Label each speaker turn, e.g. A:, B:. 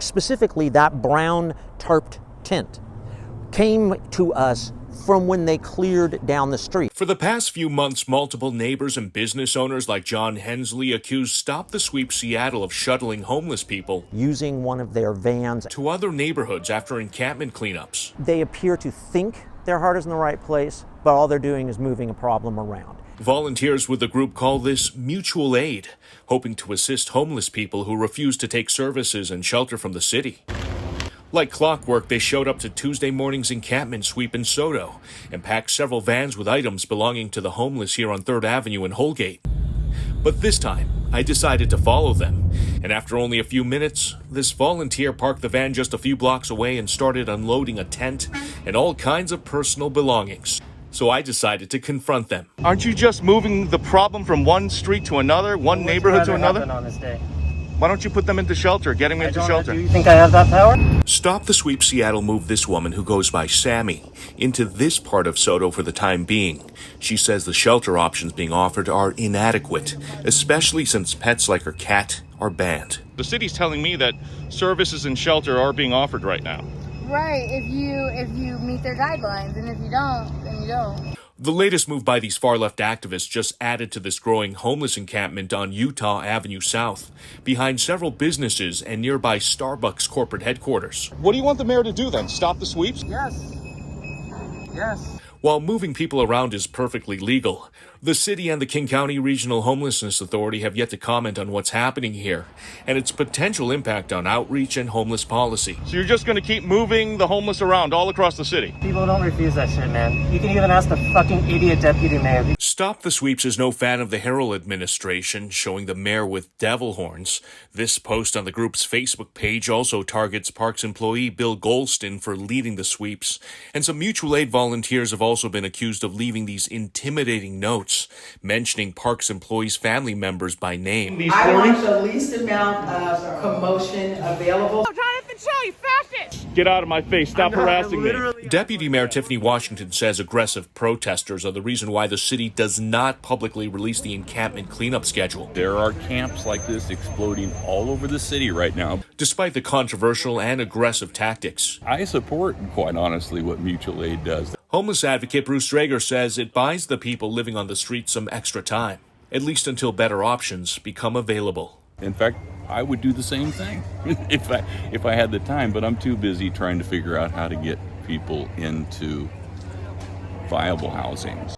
A: Specifically, that brown tarped tent came to us from when they cleared down the street.
B: For the past few months, multiple neighbors and business owners like John Hensly accused Stop the Sweep Seattle of shuttling homeless people
A: Using one of their vans
B: to other neighborhoods after encampment cleanups.
A: They appear to think their heart is in the right place, but all they're doing is moving a problem around.
B: Volunteers with the group call this mutual aid, hoping to assist homeless people who refuse to take services and shelter from the city. Like clockwork, they showed up to Tuesday morning's encampment sweep in Soto and packed several vans with items belonging to the homeless here on 3rd Avenue in Holgate. But this time, I decided to follow them, and after only a few minutes, this volunteer parked the van just a few blocks away and started unloading a tent and all kinds of personal belongings. So I decided to confront them.
C: Aren't you just moving the problem from one street to another, one neighborhood to another?
D: On this day?
C: Why don't you put them into shelter, get them into shelter?
D: Do you think I have that power?
B: Stop the Sweep Seattle moved this woman, who goes by Sammy, into this part of Soto for the time being. She says the shelter options being offered are inadequate, especially since pets like her cat are banned.
C: The city's telling me that services and shelter are being offered right now.
E: Right, if you meet their guidelines, and if you don't, then you don't.
B: The latest move by these far-left activists just added to this growing homeless encampment on Utah Avenue South, behind several businesses and nearby Starbucks corporate headquarters.
C: What do you want the mayor to do then? Stop the sweeps?
D: Yes. Yes.
B: While moving people around is perfectly legal, the city and the King County Regional Homelessness Authority have yet to comment on what's happening here and its potential impact on outreach and homeless policy.
C: So you're just going to keep moving the homeless around all across the city?
D: People don't refuse that shit, man. You can even ask the fucking idiot deputy mayor.
B: Stop the Sweeps is no fan of the Herald administration, showing the mayor with devil horns. This post on the group's Facebook page also targets Parks employee Bill Golston for leading the sweeps, and some mutual aid volunteers have also been accused of leaving these intimidating notes, mentioning Parks employees' family members by name.
F: I want the least amount of commotion available.
E: Jonathan, chill, you fascist!
C: Get out of my face. Stop harassing me.
B: Deputy Mayor Tiffany Washington says aggressive protesters are the reason why the city does not publicly release the encampment cleanup schedule.
G: There are camps like this exploding all over the city right now.
B: Despite the controversial and aggressive tactics,
G: I support, quite honestly, what mutual aid does.
B: homeless advocate Bruce Drager says it buys the people living on the street some extra time, at least until better options become available.
G: In fact, I would do the same thing if I had the time, but I'm too busy trying to figure out how to get people into viable housings.